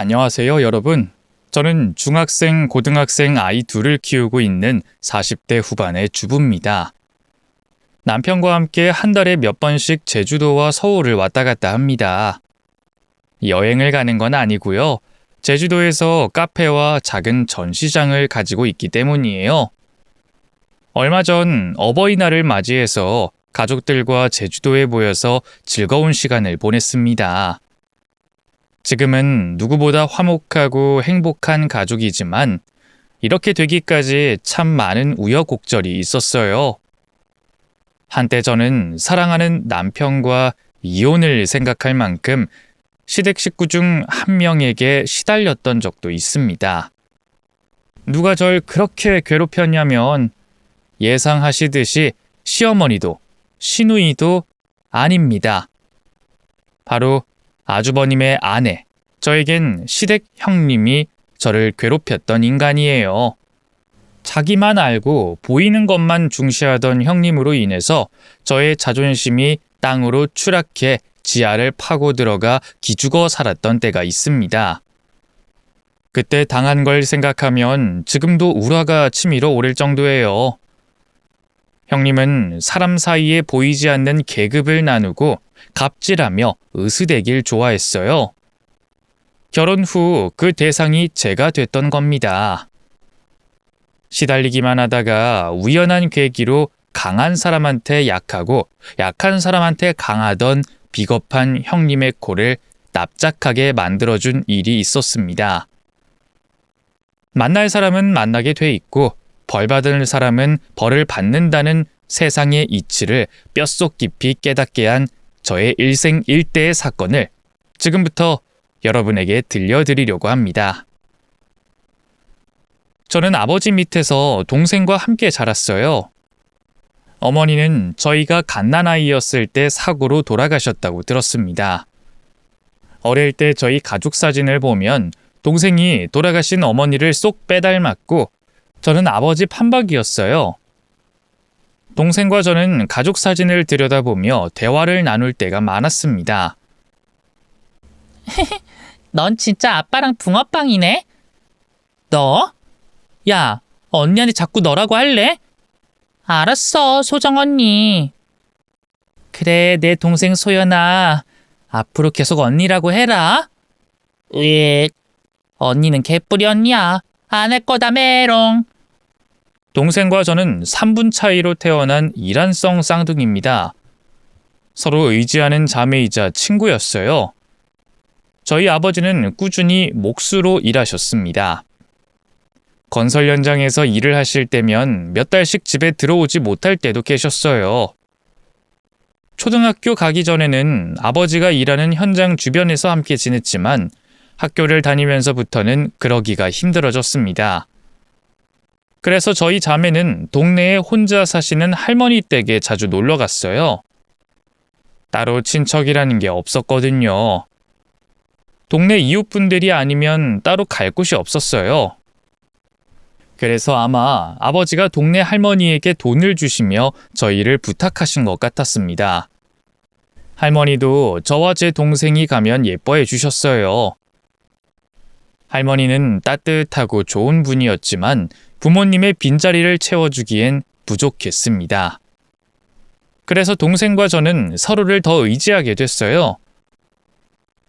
안녕하세요, 여러분. 저는 중학생, 고등학생 아이 둘을 키우고 있는 40대 후반의 주부입니다. 남편과 함께 한 달에 몇 번씩 제주도와 서울을 왔다 갔다 합니다. 여행을 가는 건 아니고요. 제주도에서 카페와 작은 전시장을 가지고 있기 때문이에요. 얼마 전 어버이날을 맞이해서 가족들과 제주도에 모여서 즐거운 시간을 보냈습니다. 지금은 누구보다 화목하고 행복한 가족이지만 이렇게 되기까지 참 많은 우여곡절이 있었어요. 한때 저는 사랑하는 남편과 이혼을 생각할 만큼 시댁 식구 중 한 명에게 시달렸던 적도 있습니다. 누가 절 그렇게 괴롭혔냐면 예상하시듯이 시어머니도 시누이도 아닙니다. 바로 아주버님의 아내, 저에겐 시댁 형님이 저를 괴롭혔던 인간이에요. 자기만 알고 보이는 것만 중시하던 형님으로 인해서 저의 자존심이 땅으로 추락해 지하를 파고 들어가 기죽어 살았던 때가 있습니다. 그때 당한 걸 생각하면 지금도 울화가 치밀어 오를 정도예요. 형님은 사람 사이에 보이지 않는 계급을 나누고 갑질하며 으스대길 좋아했어요. 결혼 후 그 대상이 제가 됐던 겁니다. 시달리기만 하다가 우연한 계기로 강한 사람한테 약하고 약한 사람한테 강하던 비겁한 형님의 코를 납작하게 만들어준 일이 있었습니다. 만날 사람은 만나게 돼 있고 벌 받을 사람은 벌을 받는다는 세상의 이치를 뼛속 깊이 깨닫게 한 저의 일생일대의 사건을 지금부터 여러분에게 들려드리려고 합니다. 저는 아버지 밑에서 동생과 함께 자랐어요. 어머니는 저희가 갓난아이였을 때 사고로 돌아가셨다고 들었습니다. 어릴 때 저희 가족 사진을 보면 동생이 돌아가신 어머니를 쏙 빼닮았고 저는 아버지 판박이었어요. 동생과 저는 가족 사진을 들여다보며 대화를 나눌 때가 많았습니다. 넌 진짜 아빠랑 붕어빵이네? 너? 야, 언니한테 자꾸 너라고 할래? 알았어, 소정 언니. 그래, 내 동생 소연아. 앞으로 계속 언니라고 해라. 으익, 언니는 개뿔이 언니야. 안 할 거다 메롱. 동생과 저는 3분 차이로 태어난 이란성 쌍둥이입니다. 서로 의지하는 자매이자 친구였어요. 저희 아버지는 꾸준히 몫으로 일하셨습니다. 건설 현장에서 일을 하실 때면 몇 달씩 집에 들어오지 못할 때도 계셨어요. 초등학교 가기 전에는 아버지가 일하는 현장 주변에서 함께 지냈지만 학교를 다니면서부터는 그러기가 힘들어졌습니다. 그래서 저희 자매는 동네에 혼자 사시는 할머니 댁에 자주 놀러 갔어요. 따로 친척이라는 게 없었거든요. 동네 이웃분들이 아니면 따로 갈 곳이 없었어요. 그래서 아마 아버지가 동네 할머니에게 돈을 주시며 저희를 부탁하신 것 같았습니다. 할머니도 저와 제 동생이 가면 예뻐해 주셨어요. 할머니는 따뜻하고 좋은 분이었지만 부모님의 빈자리를 채워주기엔 부족했습니다. 그래서 동생과 저는 서로를 더 의지하게 됐어요.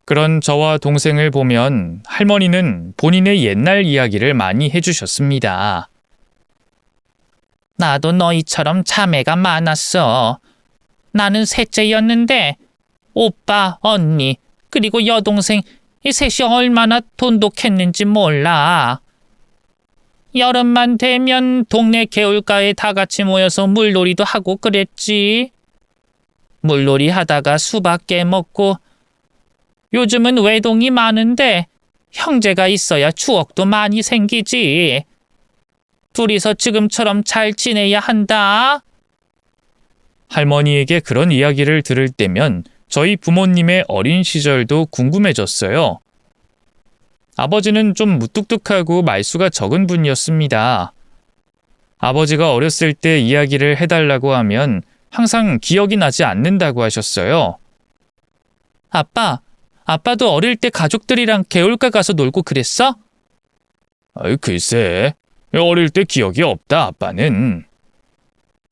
그런 저와 동생을 보면 할머니는 본인의 옛날 이야기를 많이 해주셨습니다. 나도 너희처럼 자매가 많았어. 나는 셋째였는데 오빠, 언니, 그리고 여동생 이 셋이 얼마나 돈독했는지 몰라. 여름만 되면 동네 개울가에 다 같이 모여서 물놀이도 하고 그랬지. 물놀이 하다가 수박 깨먹고 요즘은 외동이 많은데 형제가 있어야 추억도 많이 생기지. 둘이서 지금처럼 잘 지내야 한다. 할머니에게 그런 이야기를 들을 때면 저희 부모님의 어린 시절도 궁금해졌어요. 아버지는 좀 무뚝뚝하고 말수가 적은 분이었습니다. 아버지가 어렸을 때 이야기를 해달라고 하면 항상 기억이 나지 않는다고 하셨어요. 아빠, 아빠도 어릴 때 가족들이랑 개울가 가서 놀고 그랬어? 글쎄, 어릴 때 기억이 없다, 아빠는.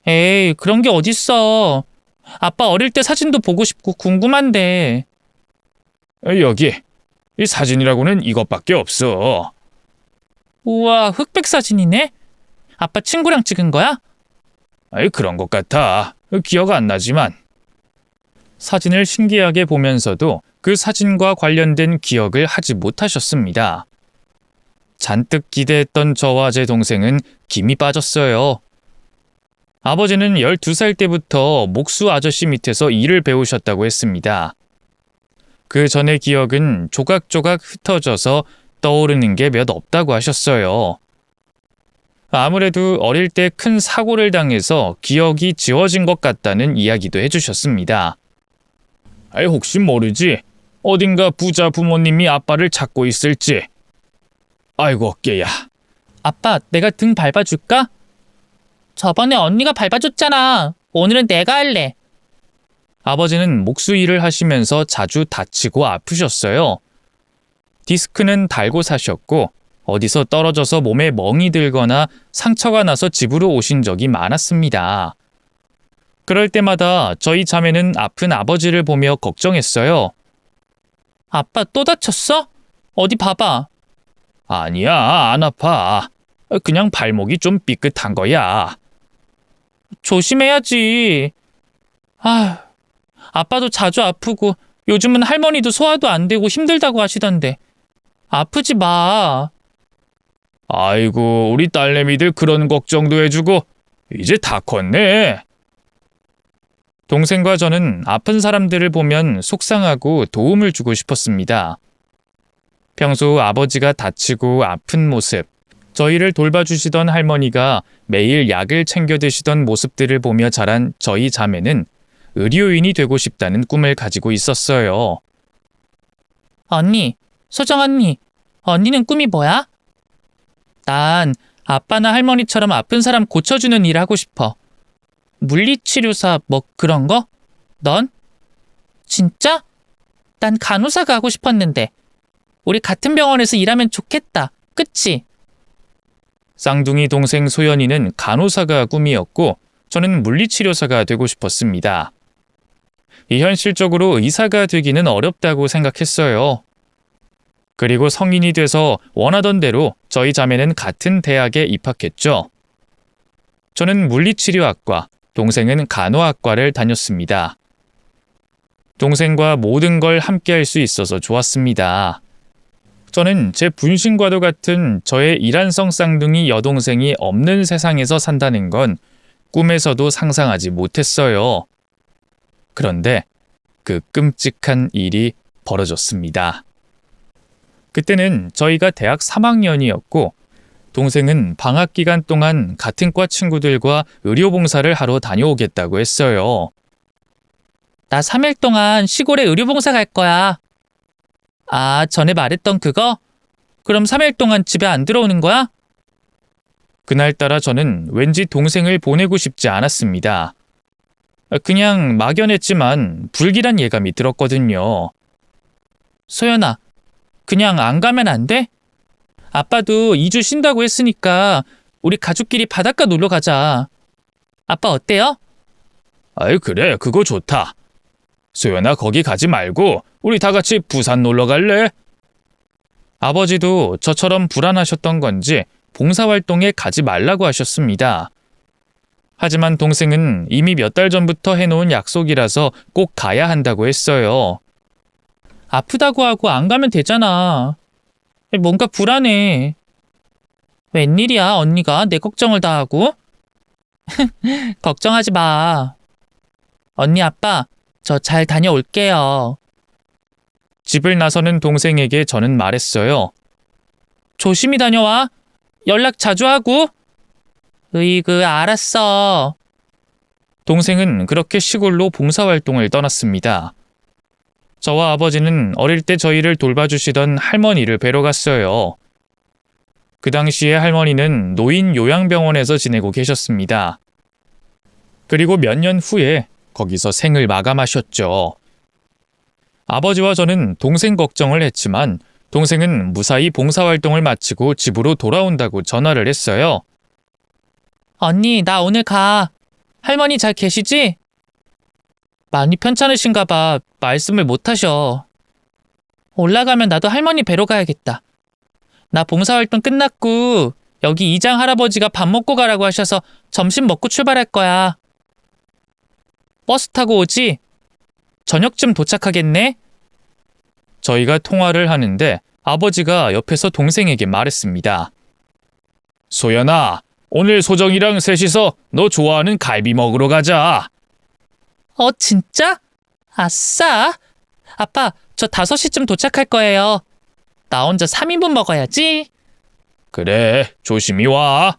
에이, 그런 게 어딨어. 아빠 어릴 때 사진도 보고 싶고 궁금한데. 여기, 이 사진이라고는 이것밖에 없어. 우와, 흑백 사진이네? 아빠 친구랑 찍은 거야? 그런 것 같아. 기억 안 나지만. 사진을 신기하게 보면서도 그 사진과 관련된 기억을 하지 못하셨습니다. 잔뜩 기대했던 저와 제 동생은 김이 빠졌어요. 아버지는 12살 때부터 목수 아저씨 밑에서 일을 배우셨다고 했습니다. 그 전의 기억은 조각조각 흩어져서 떠오르는 게 몇 없다고 하셨어요. 아무래도 어릴 때 큰 사고를 당해서 기억이 지워진 것 같다는 이야기도 해주셨습니다. 혹시 모르지? 어딘가 부자 부모님이 아빠를 찾고 있을지. 아이고 어깨야. 아빠, 내가 등 밟아줄까? 저번에 언니가 밟아줬잖아. 오늘은 내가 할래. 아버지는 목수 일을 하시면서 자주 다치고 아프셨어요. 디스크는 달고 사셨고 어디서 떨어져서 몸에 멍이 들거나 상처가 나서 집으로 오신 적이 많았습니다. 그럴 때마다 저희 자매는 아픈 아버지를 보며 걱정했어요. 아빠 또 다쳤어? 어디 봐봐. 아니야, 안 아파. 그냥 발목이 좀 삐끗한 거야. 조심해야지. 아빠도 자주 아프고 요즘은 할머니도 소화도 안 되고 힘들다고 하시던데. 아프지 마. 아이고, 우리 딸내미들 그런 걱정도 해주고 이제 다 컸네. 동생과 저는 아픈 사람들을 보면 속상하고 도움을 주고 싶었습니다. 평소 아버지가 다치고 아픈 모습, 저희를 돌봐주시던 할머니가 매일 약을 챙겨 드시던 모습들을 보며 자란 저희 자매는 의료인이 되고 싶다는 꿈을 가지고 있었어요. 언니, 소정 언니는 꿈이 뭐야? 난 아빠나 할머니처럼 아픈 사람 고쳐주는 일 하고 싶어. 물리치료사 뭐 그런 거? 넌? 진짜? 난 간호사가 하고 싶었는데. 우리 같은 병원에서 일하면 좋겠다. 그치? 쌍둥이 동생 소연이는 간호사가 꿈이었고 저는 물리치료사가 되고 싶었습니다. 현실적으로 의사가 되기는 어렵다고 생각했어요. 그리고 성인이 돼서 원하던 대로 저희 자매는 같은 대학에 입학했죠. 저는 물리치료학과, 동생은 간호학과를 다녔습니다. 동생과 모든 걸 함께 할 수 있어서 좋았습니다. 저는 제 분신과도 같은 저의 일란성 쌍둥이 여동생이 없는 세상에서 산다는 건 꿈에서도 상상하지 못했어요. 그런데 그 끔찍한 일이 벌어졌습니다. 그때는 저희가 대학 3학년이었고 동생은 방학 기간 동안 같은 과 친구들과 의료봉사를 하러 다녀오겠다고 했어요. 나 3일 동안 시골에 의료봉사 갈 거야. 아, 전에 말했던 그거? 그럼 3일 동안 집에 안 들어오는 거야? 그날따라 저는 왠지 동생을 보내고 싶지 않았습니다. 그냥 막연했지만 불길한 예감이 들었거든요. 소연아, 그냥 안 가면 안 돼? 아빠도 2주 쉰다고 했으니까 우리 가족끼리 바닷가 놀러 가자. 아빠 어때요? 그래, 그거 좋다. 소연아, 거기 가지 말고 우리 다 같이 부산 놀러 갈래? 아버지도 저처럼 불안하셨던 건지 봉사활동에 가지 말라고 하셨습니다. 하지만 동생은 이미 몇 달 전부터 해놓은 약속이라서 꼭 가야 한다고 했어요. 아프다고 하고 안 가면 되잖아. 뭔가 불안해. 웬일이야, 언니가 내 걱정을 다 하고? 걱정하지 마. 언니, 아빠, 저 잘 다녀올게요. 집을 나서는 동생에게 저는 말했어요. 조심히 다녀와. 연락 자주 하고. 으이그, 알았어. 동생은 그렇게 시골로 봉사활동을 떠났습니다. 저와 아버지는 어릴 때 저희를 돌봐주시던 할머니를 뵈러 갔어요. 그 당시에 할머니는 노인 요양병원에서 지내고 계셨습니다. 그리고 몇 년 후에 거기서 생을 마감하셨죠. 아버지와 저는 동생 걱정을 했지만 동생은 무사히 봉사활동을 마치고 집으로 돌아온다고 전화를 했어요. 언니, 나 오늘 가. 할머니 잘 계시지? 많이 편찮으신가 봐. 말씀을 못 하셔. 올라가면 나도 할머니 뵈러 가야겠다. 나 봉사활동 끝났고 여기 이장 할아버지가 밥 먹고 가라고 하셔서 점심 먹고 출발할 거야. 버스 타고 오지? 저녁쯤 도착하겠네? 저희가 통화를 하는데 아버지가 옆에서 동생에게 말했습니다. 소연아, 오늘 소정이랑 셋이서 너 좋아하는 갈비 먹으러 가자. 진짜? 아싸! 아빠, 저 5시쯤 도착할 거예요. 나 혼자 3인분 먹어야지. 그래, 조심히 와.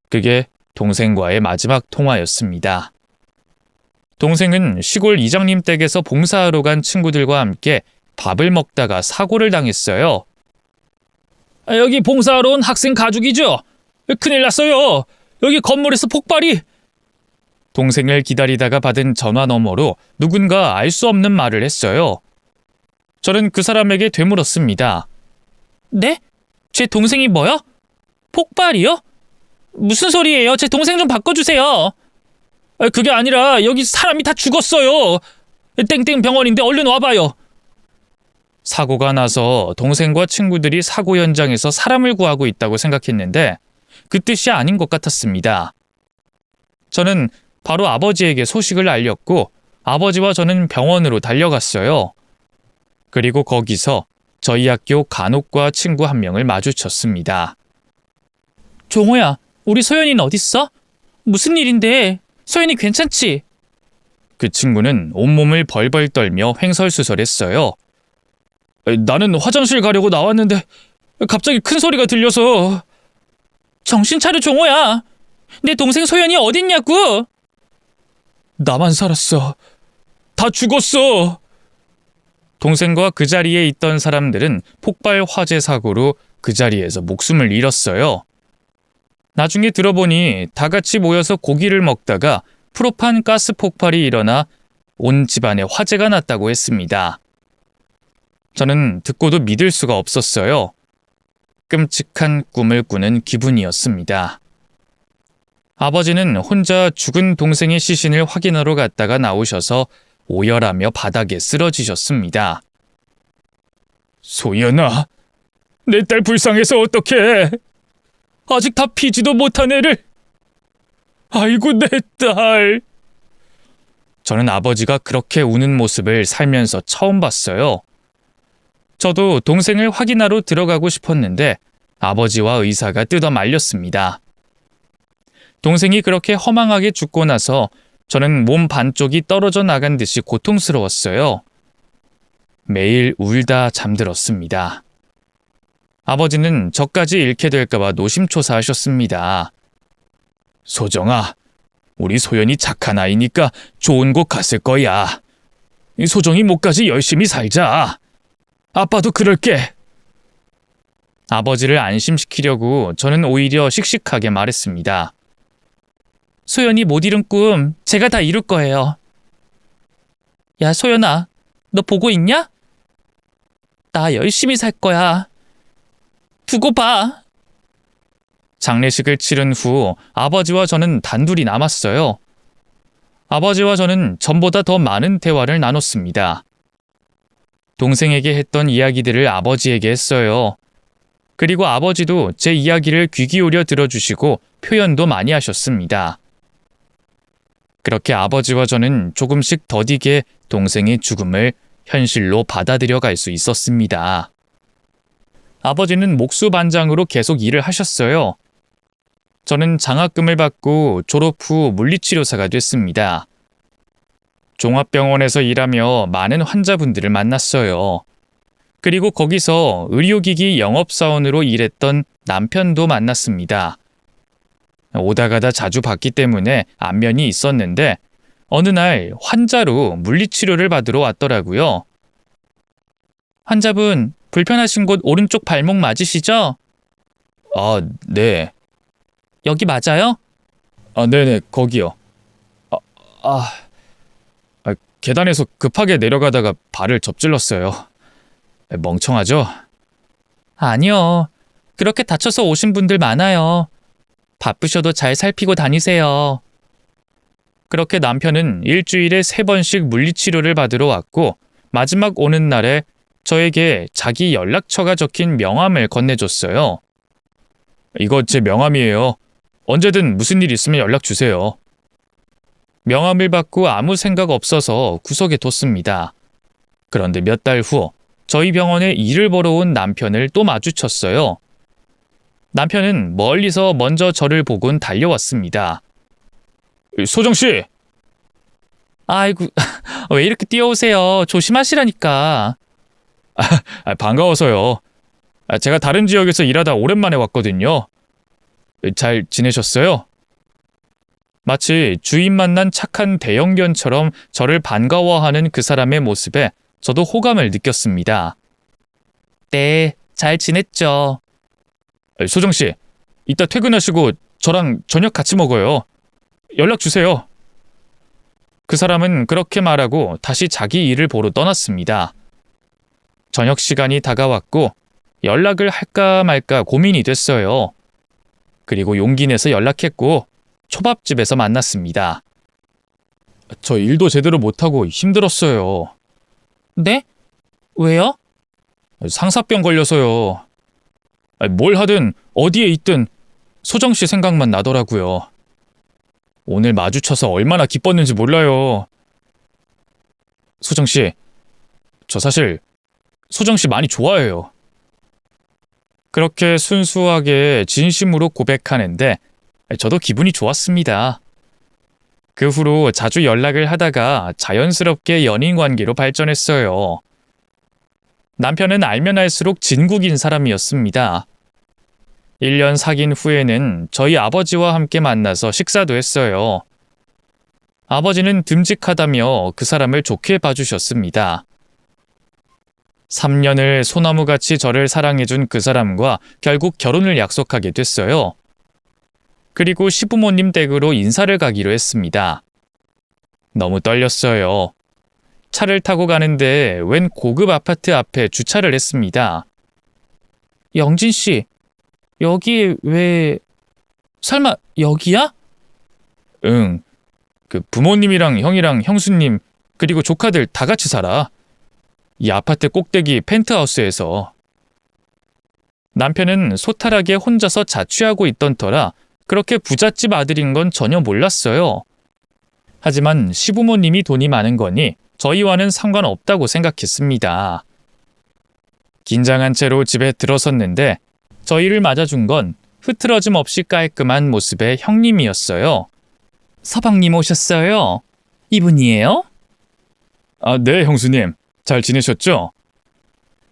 그게 동생과의 마지막 통화였습니다. 동생은 시골 이장님 댁에서 봉사하러 간 친구들과 함께 밥을 먹다가 사고를 당했어요. 여기 봉사하러 온 학생 가족이죠? 큰일 났어요. 여기 건물에서 폭발이. 동생을 기다리다가 받은 전화 너머로 누군가 알 수 없는 말을 했어요. 저는 그 사람에게 되물었습니다. 네? 제 동생이 뭐요? 폭발이요? 무슨 소리예요? 제 동생 좀 바꿔주세요. 그게 아니라 여기 사람이 다 죽었어요. 땡땡 병원인데 얼른 와봐요. 사고가 나서 동생과 친구들이 사고 현장에서 사람을 구하고 있다고 생각했는데 그 뜻이 아닌 것 같았습니다. 저는 바로 아버지에게 소식을 알렸고 아버지와 저는 병원으로 달려갔어요. 그리고 거기서 저희 학교 간호과 친구 한 명을 마주쳤습니다. 종호야, 우리 소연이는 어딨어? 무슨 일인데? 소연이 괜찮지? 그 친구는 온몸을 벌벌 떨며 횡설수설했어요. 나는 화장실 가려고 나왔는데 갑자기 큰 소리가 들려서. 정신 차려, 종호야. 내 동생 소연이 어딨냐고? 나만 살았어. 다 죽었어. 동생과 그 자리에 있던 사람들은 폭발 화재 사고로 그 자리에서 목숨을 잃었어요. 나중에 들어보니 다 같이 모여서 고기를 먹다가 프로판 가스 폭발이 일어나 온 집안에 화재가 났다고 했습니다. 저는 듣고도 믿을 수가 없었어요. 끔찍한 꿈을 꾸는 기분이었습니다. 아버지는 혼자 죽은 동생의 시신을 확인하러 갔다가 나오셔서 오열하며 바닥에 쓰러지셨습니다. 소연아, 내 딸 불쌍해서 어떡해. 아직 다 피지도 못한 애를. 아이고 내 딸. 저는 아버지가 그렇게 우는 모습을 살면서 처음 봤어요. 저도 동생을 확인하러 들어가고 싶었는데 아버지와 의사가 뜯어 말렸습니다. 동생이 그렇게 허망하게 죽고 나서 저는 몸 반쪽이 떨어져 나간 듯이 고통스러웠어요. 매일 울다 잠들었습니다. 아버지는 저까지 잃게 될까봐 노심초사하셨습니다. 소정아, 우리 소연이 착한 아이니까 좋은 곳 갔을 거야. 소정이 목까지 열심히 살자. 아빠도 그럴게. 아버지를 안심시키려고 저는 오히려 씩씩하게 말했습니다. 소연이 못 이룬 꿈 제가 다 이룰 거예요. 야, 소연아, 너 보고 있냐? 나 열심히 살 거야. 두고 봐. 장례식을 치른 후 아버지와 저는 단둘이 남았어요. 아버지와 저는 전보다 더 많은 대화를 나눴습니다. 동생에게 했던 이야기들을 아버지에게 했어요. 그리고 아버지도 제 이야기를 귀 기울여 들어주시고 표현도 많이 하셨습니다. 그렇게 아버지와 저는 조금씩 더디게 동생의 죽음을 현실로 받아들여 갈 수 있었습니다. 아버지는 목수반장으로 계속 일을 하셨어요. 저는 장학금을 받고 졸업 후 물리치료사가 됐습니다. 종합병원에서 일하며 많은 환자분들을 만났어요. 그리고 거기서 의료기기 영업사원으로 일했던 남편도 만났습니다. 오다 가다 자주 봤기 때문에 안면이 있었는데 어느 날 환자로 물리치료를 받으러 왔더라고요. 환자분, 불편하신 곳 오른쪽 발목 맞으시죠? 아, 네. 여기 맞아요? 네네, 거기요. 계단에서 급하게 내려가다가 발을 접질렀어요. 멍청하죠? 아니요. 그렇게 다쳐서 오신 분들 많아요. 바쁘셔도 잘 살피고 다니세요. 그렇게 남편은 일주일에 3번씩 물리치료를 받으러 왔고 마지막 오는 날에 저에게 자기 연락처가 적힌 명함을 건네줬어요. 이거 제 명함이에요. 언제든 무슨 일 있으면 연락 주세요. 명함을 받고 아무 생각 없어서 구석에 뒀습니다. 그런데 몇 달 후 저희 병원에 일을 보러 온 남편을 또 마주쳤어요. 남편은 멀리서 먼저 저를 보곤 달려왔습니다. 소정 씨! 아이고, 왜 이렇게 뛰어오세요? 조심하시라니까. 반가워서요. 제가 다른 지역에서 일하다 오랜만에 왔거든요. 잘 지내셨어요? 마치 주인 만난 착한 대형견처럼 저를 반가워하는 그 사람의 모습에 저도 호감을 느꼈습니다. 네, 잘 지냈죠. 소정 씨, 이따 퇴근하시고 저랑 저녁 같이 먹어요. 연락 주세요. 그 사람은 그렇게 말하고 다시 자기 일을 보러 떠났습니다. 저녁 시간이 다가왔고 연락을 할까 말까 고민이 됐어요. 그리고 용기 내서 연락했고 초밥집에서 만났습니다. 저 일도 제대로 못하고 힘들었어요. 네? 왜요? 상사병 걸려서요. 뭘 하든 어디에 있든 소정 씨 생각만 나더라고요. 오늘 마주쳐서 얼마나 기뻤는지 몰라요. 소정 씨, 저 사실 소정 씨 많이 좋아해요. 그렇게 순수하게 진심으로 고백하는데 저도 기분이 좋았습니다. 그 후로 자주 연락을 하다가 자연스럽게 연인 관계로 발전했어요. 남편은 알면 알수록 진국인 사람이었습니다. 1년 사귄 후에는 저희 아버지와 함께 만나서 식사도 했어요. 아버지는 듬직하다며 그 사람을 좋게 봐주셨습니다. 3년을 소나무같이 저를 사랑해준 그 사람과 결국 결혼을 약속하게 됐어요. 그리고 시부모님 댁으로 인사를 가기로 했습니다. 너무 떨렸어요. 차를 타고 가는데 웬 고급 아파트 앞에 주차를 했습니다. 영진 씨, 여기 왜... 설마 여기야? 응. 그 부모님이랑 형이랑 형수님 그리고 조카들 다 같이 살아. 이 아파트 꼭대기 펜트하우스에서. 남편은 소탈하게 혼자서 자취하고 있던 터라 그렇게 부잣집 아들인 건 전혀 몰랐어요. 하지만 시부모님이 돈이 많은 거니 저희와는 상관없다고 생각했습니다. 긴장한 채로 집에 들어섰는데 저희를 맞아준 건 흐트러짐 없이 깔끔한 모습의 형님이었어요. 서방님 오셨어요? 이분이에요? 네, 형수님. 잘 지내셨죠?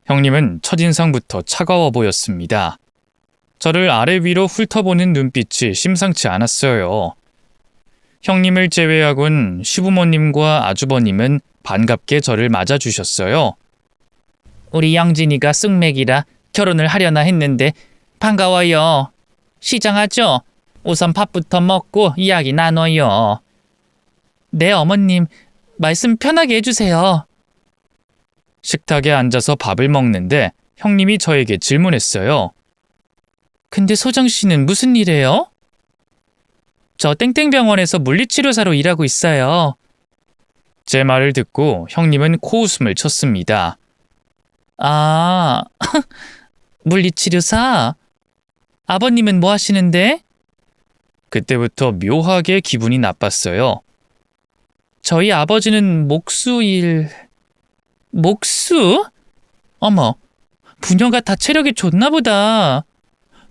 형님은 첫인상부터 차가워 보였습니다. 저를 아래 위로 훑어보는 눈빛이 심상치 않았어요. 형님을 제외하곤 시부모님과 아주버님은 반갑게 저를 맞아주셨어요. 우리 영진이가 쑥맥이라 결혼을 하려나 했는데 반가워요. 시장하죠? 우선 밥부터 먹고 이야기 나눠요. 네, 어머님. 말씀 편하게 해주세요. 식탁에 앉아서 밥을 먹는데 형님이 저에게 질문했어요. 근데 소정 씨는 무슨 일해요? 저 땡땡병원에서 물리치료사로 일하고 있어요. 제 말을 듣고 형님은 코웃음을 쳤습니다. 아, 물리치료사? 아버님은 뭐 하시는데? 그때부터 묘하게 기분이 나빴어요. 저희 아버지는 목수? 어머, 부녀가 다 체력이 좋나 보다.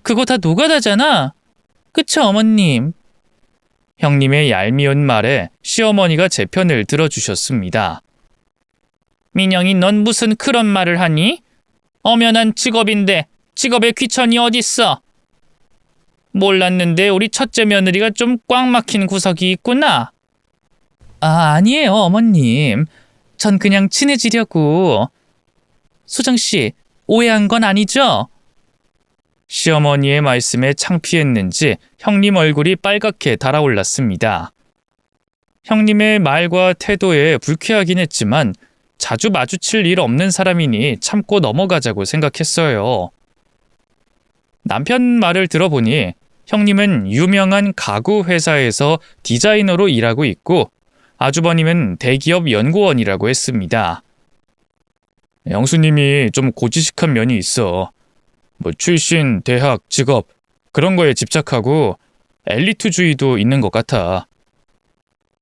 그거 다 노가다잖아. 그쵸, 어머님? 형님의 얄미운 말에 시어머니가 제 편을 들어주셨습니다. 민영이 넌 무슨 그런 말을 하니? 엄연한 직업인데 직업에 귀천이 어딨어? 몰랐는데 우리 첫째 며느리가 좀 꽉 막힌 구석이 있구나. 아니에요, 어머님. 전 그냥 친해지려고. 소정씨, 오해한 건 아니죠? 시어머니의 말씀에 창피했는지 형님 얼굴이 빨갛게 달아올랐습니다. 형님의 말과 태도에 불쾌하긴 했지만 자주 마주칠 일 없는 사람이니 참고 넘어가자고 생각했어요. 남편 말을 들어보니 형님은 유명한 가구 회사에서 디자이너로 일하고 있고 아주버님은 대기업 연구원이라고 했습니다. 영수님이 좀 고지식한 면이 있어. 출신, 대학, 직업 그런 거에 집착하고 엘리트주의도 있는 것 같아.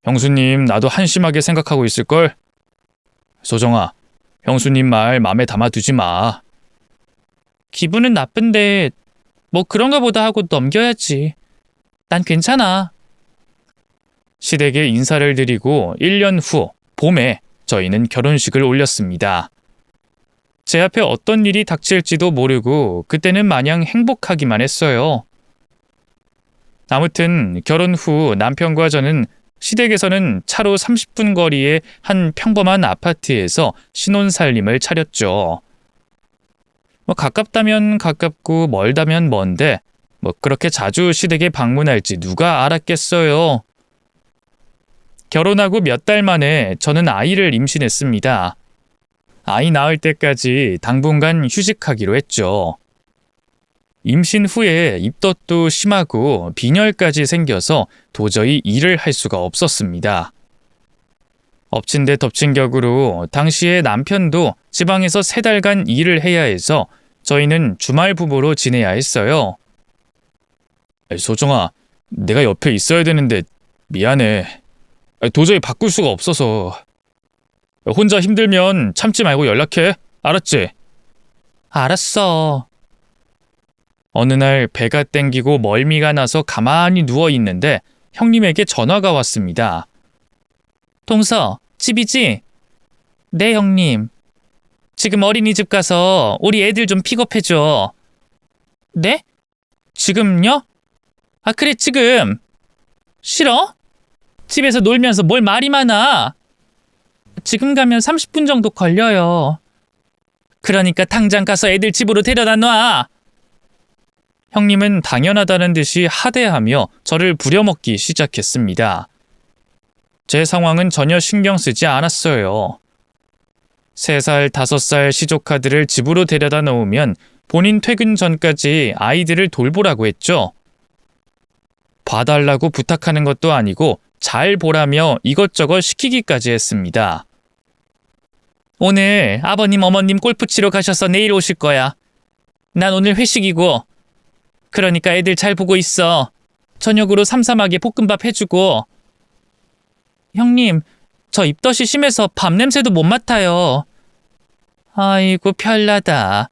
형수님 나도 한심하게 생각하고 있을걸? 소정아, 형수님 말 맘에 담아두지 마. 기분은 나쁜데 뭐 그런가 보다 하고 넘겨야지. 난 괜찮아. 시댁에 인사를 드리고 1년 후 봄에 저희는 결혼식을 올렸습니다. 제 앞에 어떤 일이 닥칠지도 모르고 그때는 마냥 행복하기만 했어요. 아무튼 결혼 후 남편과 저는 시댁에서는 차로 30분 거리의 한 평범한 아파트에서 신혼살림을 차렸죠. 가깝다면 가깝고 멀다면 먼데 그렇게 자주 시댁에 방문할지 누가 알았겠어요. 결혼하고 몇 달 만에 저는 아이를 임신했습니다. 아이 낳을 때까지 당분간 휴직하기로 했죠. 임신 후에 입덧도 심하고 빈혈까지 생겨서 도저히 일을 할 수가 없었습니다. 엎친 데 덮친 격으로 당시에 남편도 지방에서 3달간 일을 해야 해서 저희는 주말 부부로 지내야 했어요. 소정아, 내가 옆에 있어야 되는데 미안해. 도저히 바꿀 수가 없어서. 혼자 힘들면 참지 말고 연락해. 알았지? 알았어. 어느 날 배가 땡기고 멀미가 나서 가만히 누워 있는데 형님에게 전화가 왔습니다. 동서, 집이지? 네, 형님. 지금 어린이집 가서 우리 애들 좀 픽업해줘. 네? 지금요? 아, 그래, 지금. 싫어? 집에서 놀면서 뭘 말이 많아. 지금 가면 30분 정도 걸려요. 그러니까 당장 가서 애들 집으로 데려다 놔. 형님은 당연하다는 듯이 하대하며 저를 부려먹기 시작했습니다. 제 상황은 전혀 신경 쓰지 않았어요. 3살, 5살 시조카들을 집으로 데려다 놓으면 본인 퇴근 전까지 아이들을 돌보라고 했죠. 봐달라고 부탁하는 것도 아니고 잘 보라며 이것저것 시키기까지 했습니다. 오늘 아버님, 어머님 골프 치러 가셔서 내일 오실 거야. 난 오늘 회식이고. 그러니까 애들 잘 보고 있어. 저녁으로 삼삼하게 볶음밥 해주고. 형님, 저 입덧이 심해서 밥 냄새도 못 맡아요. 아이고, 편하다.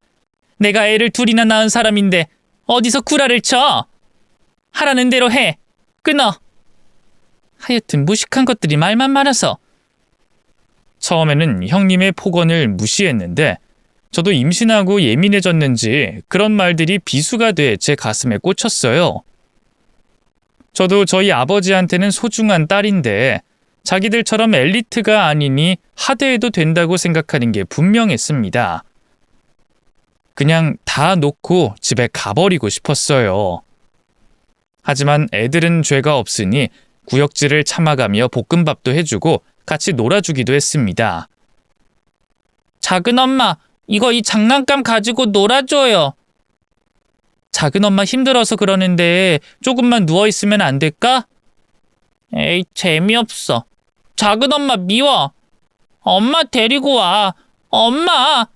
내가 애를 2이나 낳은 사람인데 어디서 구라를 쳐? 하라는 대로 해. 끊어. 하여튼 무식한 것들이 말만 많아서. 처음에는 형님의 폭언을 무시했는데 저도 임신하고 예민해졌는지 그런 말들이 비수가 돼 제 가슴에 꽂혔어요. 저도 저희 아버지한테는 소중한 딸인데 자기들처럼 엘리트가 아니니 하대해도 된다고 생각하는 게 분명했습니다. 그냥 다 놓고 집에 가버리고 싶었어요. 하지만 애들은 죄가 없으니 구역질을 참아가며 볶음밥도 해주고 같이 놀아주기도 했습니다. 작은 엄마, 이거 이 장난감 가지고 놀아줘요. 작은 엄마 힘들어서 그러는데 조금만 누워있으면 안 될까? 에이, 재미없어. 작은 엄마 미워. 엄마 데리고 와. 엄마.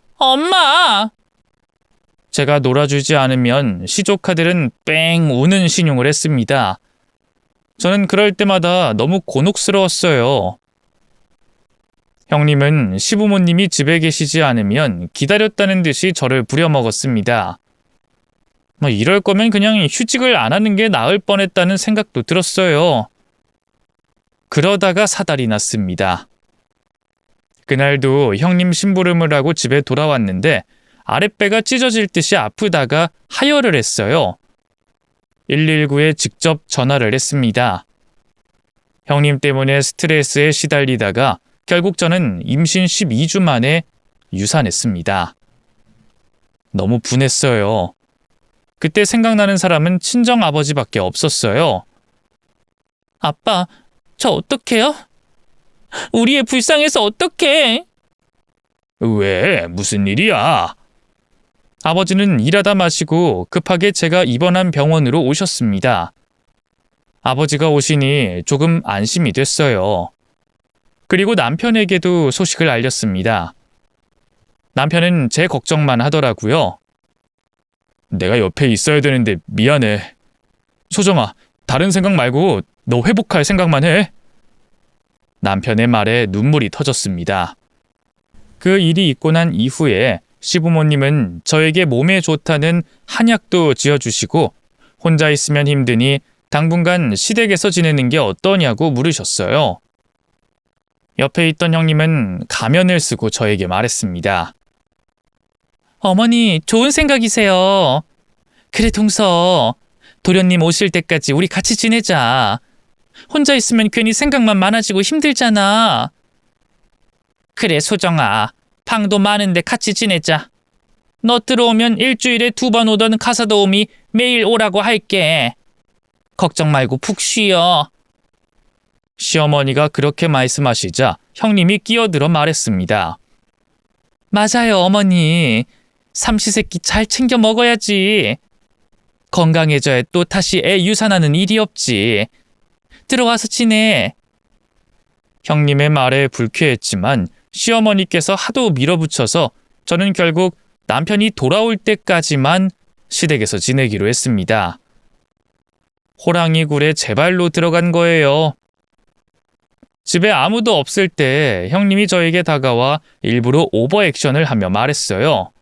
제가 놀아주지 않으면 시조카들은 뺑 우는 신용을 했습니다. 저는 그럴 때마다 너무 곤혹스러웠어요. 형님은 시부모님이 집에 계시지 않으면 기다렸다는 듯이 저를 부려먹었습니다. 이럴 거면 그냥 휴직을 안 하는 게 나을 뻔했다는 생각도 들었어요. 그러다가 사달이 났습니다. 그날도 형님 심부름을 하고 집에 돌아왔는데 아랫배가 찢어질 듯이 아프다가 하혈을 했어요. 119에 직접 전화를 했습니다. 형님 때문에 스트레스에 시달리다가 결국 저는 임신 12주 만에 유산했습니다. 너무 분했어요. 그때 생각나는 사람은 친정 아버지밖에 없었어요. 아빠, 저 어떡해요? 우리 애 불쌍해서 어떡해? 왜? 무슨 일이야? 아버지는 일하다 마시고 급하게 제가 입원한 병원으로 오셨습니다. 아버지가 오시니 조금 안심이 됐어요. 그리고 남편에게도 소식을 알렸습니다. 남편은 제 걱정만 하더라고요. 내가 옆에 있어야 되는데 미안해. 소정아, 다른 생각 말고 너 회복할 생각만 해. 남편의 말에 눈물이 터졌습니다. 그 일이 있고 난 이후에 시부모님은 저에게 몸에 좋다는 한약도 지어주시고 혼자 있으면 힘드니 당분간 시댁에서 지내는 게 어떠냐고 물으셨어요. 옆에 있던 형님은 가면을 쓰고 저에게 말했습니다. 어머니, 좋은 생각이세요. 그래, 동서. 도련님 오실 때까지 우리 같이 지내자. 혼자 있으면 괜히 생각만 많아지고 힘들잖아. 그래, 소정아. 방도 많은데 같이 지내자. 너 들어오면 일주일에 2번 오던 가사도우미 매일 오라고 할게. 걱정 말고 푹 쉬어. 시어머니가 그렇게 말씀하시자 형님이 끼어들어 말했습니다. 맞아요, 어머니. 삼시세끼 잘 챙겨 먹어야지. 건강해져야 또 다시 애 유산하는 일이 없지. 들어와서 지내. 형님의 말에 불쾌했지만 시어머니께서 하도 밀어붙여서 저는 결국 남편이 돌아올 때까지만 시댁에서 지내기로 했습니다. 호랑이 굴에 제 발로 들어간 거예요. 집에 아무도 없을 때 형님이 저에게 다가와 일부러 오버액션을 하며 말했어요.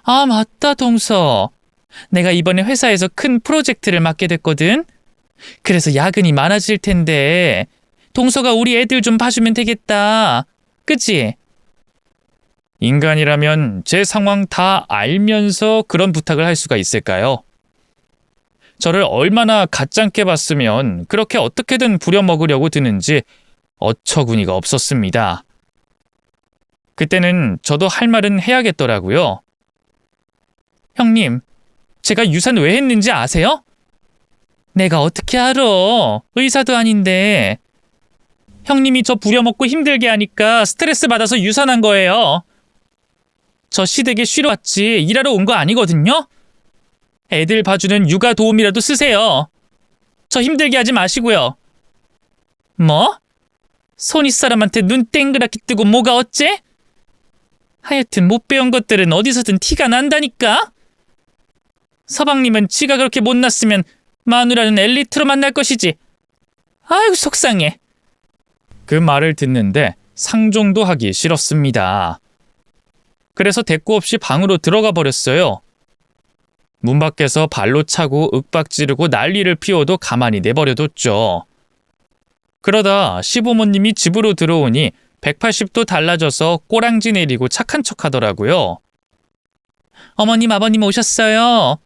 아, 맞다, 동서. 내가 이번에 회사에서 큰 프로젝트를 맡게 됐거든. 그래서 야근이 많아질 텐데 동서가 우리 애들 좀 봐주면 되겠다. 그치? 인간이라면 제 상황 다 알면서 그런 부탁을 할 수가 있을까요? 저를 얼마나 가짱게 봤으면 그렇게 어떻게든 부려먹으려고 드는지 어처구니가 없었습니다. 그때는 저도 할 말은 해야겠더라고요. 형님, 제가 유산 왜 했는지 아세요? 내가 어떻게 알아? 의사도 아닌데. 형님이 저 부려먹고 힘들게 하니까 스트레스 받아서 유산한 거예요. 저 시댁에 쉬러 왔지 일하러 온 거 아니거든요? 애들 봐주는 육아 도우미라도 쓰세요. 저 힘들게 하지 마시고요. 뭐? 손윗 사람한테 눈 땡그랗게 뜨고 뭐가 어째? 하여튼 못 배운 것들은 어디서든 티가 난다니까? 서방님은 지가 그렇게 못났으면 마누라는 엘리트로 만날 것이지. 아이고, 속상해. 그 말을 듣는데 상종도 하기 싫었습니다. 그래서 대꾸 없이 방으로 들어가 버렸어요. 문 밖에서 발로 차고 윽박 지르고 난리를 피워도 가만히 내버려뒀죠. 그러다 시부모님이 집으로 들어오니 180도 달라져서 꼬랑지 내리고 착한 척 하더라고요. 어머님, 아버님 오셨어요.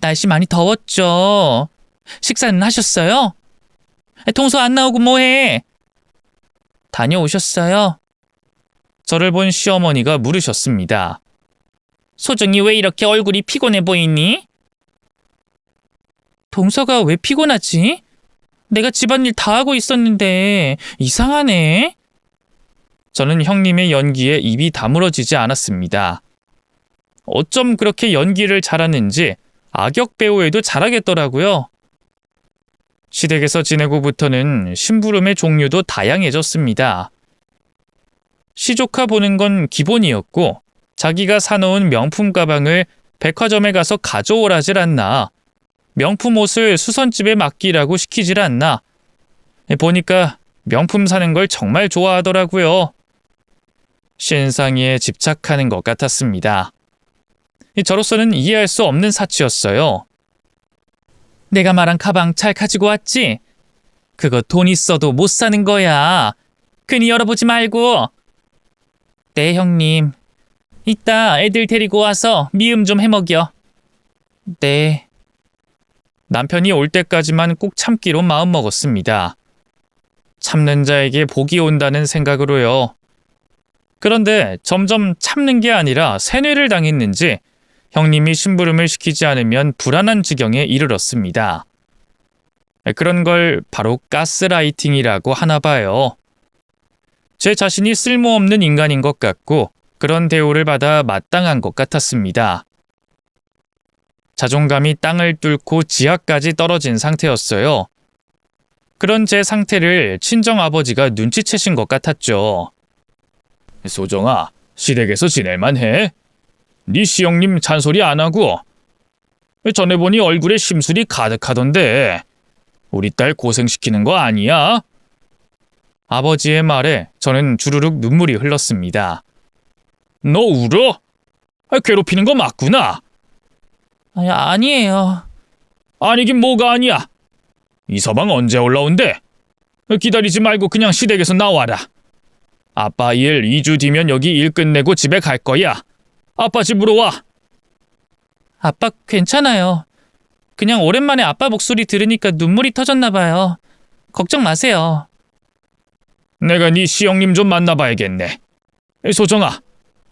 날씨 많이 더웠죠. 식사는 하셨어요? 동서 안 나오고 뭐해? 다녀오셨어요? 저를 본 시어머니가 물으셨습니다. 소정이 왜 이렇게 얼굴이 피곤해 보이니? 동서가 왜 피곤하지? 내가 집안일 다 하고 있었는데 이상하네. 저는 형님의 연기에 입이 다물어지지 않았습니다. 어쩜 그렇게 연기를 잘하는지 악역 배우에도 잘하겠더라고요. 시댁에서 지내고부터는 심부름의 종류도 다양해졌습니다. 시조카 보는 건 기본이었고 자기가 사놓은 명품 가방을 백화점에 가서 가져오라질 않나, 명품 옷을 수선집에 맡기라고 시키질 않나. 보니까 명품 사는 걸 정말 좋아하더라고요. 신상에 집착하는 것 같았습니다. 저로서는 이해할 수 없는 사치였어요. 내가 말한 가방 잘 가지고 왔지? 그거 돈 있어도 못 사는 거야. 괜히 열어보지 말고. 네, 형님. 이따 애들 데리고 와서 미음 좀 해먹여. 네. 남편이 올 때까지만 꼭 참기로 마음먹었습니다. 참는 자에게 복이 온다는 생각으로요. 그런데 점점 참는 게 아니라 세뇌를 당했는지 형님이 심부름을 시키지 않으면 불안한 지경에 이르렀습니다. 그런 걸 바로 가스라이팅이라고 하나 봐요. 제 자신이 쓸모없는 인간인 것 같고 그런 대우를 받아 마땅한 것 같았습니다. 자존감이 땅을 뚫고 지하까지 떨어진 상태였어요. 그런 제 상태를 친정아버지가 눈치채신 것 같았죠. 소정아, 시댁에서 지낼만 해? 네 시형님 잔소리 안 하고? 전에 보니 얼굴에 심술이 가득하던데 우리 딸 고생시키는 거 아니야? 아버지의 말에 저는 주르륵 눈물이 흘렀습니다. 너 울어? 괴롭히는 거 맞구나. 아니에요. 아니긴 뭐가 아니야. 이 서방 언제 올라온대? 기다리지 말고 그냥 시댁에서 나와라. 아빠 일 2주 뒤면 여기 일 끝내고 집에 갈 거야. 아빠 집으로 와. 아빠 괜찮아요. 그냥 오랜만에 아빠 목소리 들으니까 눈물이 터졌나 봐요. 걱정 마세요. 내가 네 시형님 좀 만나봐야겠네. 소정아,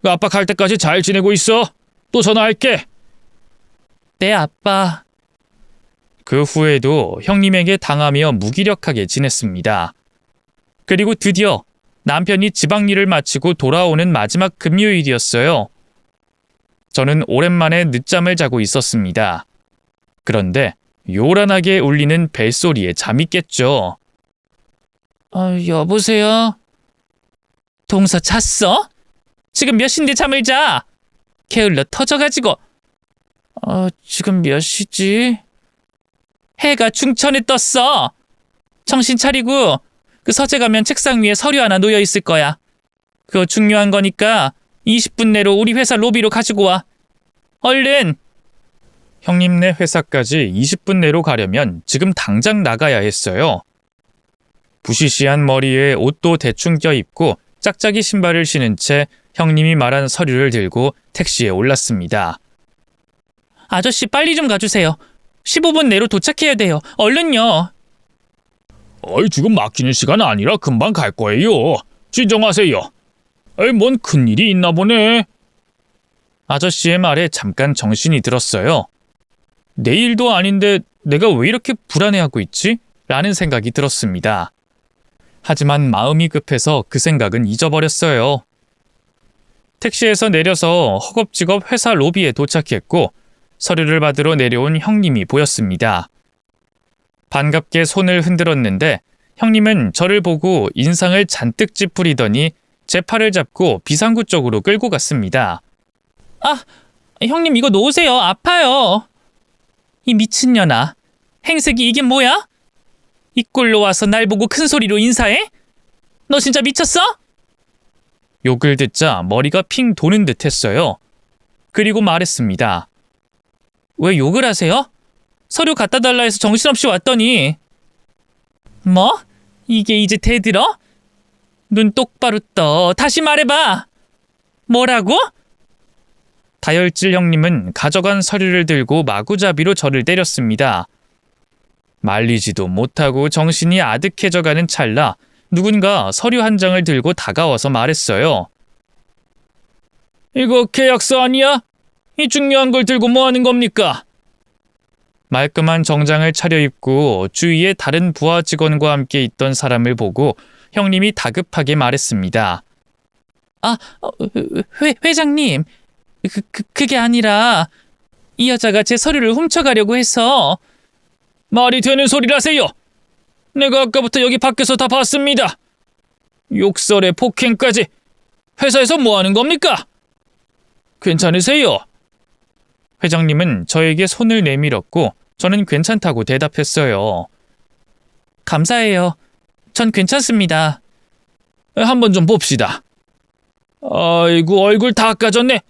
아빠 갈 때까지 잘 지내고 있어. 또 전화할게. 네, 아빠. 그 후에도 형님에게 당하며 무기력하게 지냈습니다. 그리고 드디어 남편이 지방 일을 마치고 돌아오는 마지막 금요일이었어요. 저는 오랜만에 늦잠을 자고 있었습니다. 그런데 요란하게 울리는 벨소리에 잠이 깼죠. 여보세요? 동서 잤어? 지금 몇 시인데 잠을 자? 게을러 터져가지고. 지금 몇 시지? 해가 중천에 떴어. 정신 차리고 그 서재 가면 책상 위에 서류 하나 놓여 있을 거야. 그거 중요한 거니까 20분 내로 우리 회사 로비로 가지고 와. 얼른! 형님네 회사까지 20분 내로 가려면 지금 당장 나가야 했어요. 부시시한 머리에 옷도 대충 껴입고 짝짝이 신발을 신은 채 형님이 말한 서류를 들고 택시에 올랐습니다. 아저씨 빨리 좀 가주세요. 15분 내로 도착해야 돼요. 얼른요. 지금 막히는 시간 아니라 금방 갈 거예요. 진정하세요. 뭔 큰일이 있나 보네. 아저씨의 말에 잠깐 정신이 들었어요. 내일도 아닌데 내가 왜 이렇게 불안해하고 있지? 라는 생각이 들었습니다. 하지만 마음이 급해서 그 생각은 잊어버렸어요. 택시에서 내려서 허겁지겁 회사 로비에 도착했고 서류를 받으러 내려온 형님이 보였습니다. 반갑게 손을 흔들었는데 형님은 저를 보고 인상을 잔뜩 찌푸리더니 제 팔을 잡고 비상구 쪽으로 끌고 갔습니다. 형님 이거 놓으세요. 아파요. 이 미친년아. 행색이 이게 뭐야? 이 꼴로 와서 날 보고 큰 소리로 인사해? 너 진짜 미쳤어? 욕을 듣자 머리가 핑 도는 듯 했어요. 그리고 말했습니다. 왜 욕을 하세요? 서류 갖다 달라 해서 정신없이 왔더니. 뭐? 이게 이제 대들어? 눈 똑바로 떠. 다시 말해봐. 뭐라고? 다혈질 형님은 가져간 서류를 들고 마구잡이로 저를 때렸습니다. 말리지도 못하고 정신이 아득해져가는 찰나 누군가 서류 한 장을 들고 다가와서 말했어요. 이거 계약서 아니야? 이 중요한 걸 들고 뭐 하는 겁니까? 말끔한 정장을 차려입고 주위에 다른 부하 직원과 함께 있던 사람을 보고 형님이 다급하게 말했습니다. 회장님. 그게 아니라 이 여자가 제 서류를 훔쳐가려고 해서. 말이 되는 소리라세요. 내가 아까부터 여기 밖에서 다 봤습니다. 욕설에 폭행까지. 회사에서 뭐 하는 겁니까? 괜찮으세요? 회장님은 저에게 손을 내밀었고 저는 괜찮다고 대답했어요. 감사해요. 전 괜찮습니다. 한번 좀 봅시다. 아이고 얼굴 다 까졌네.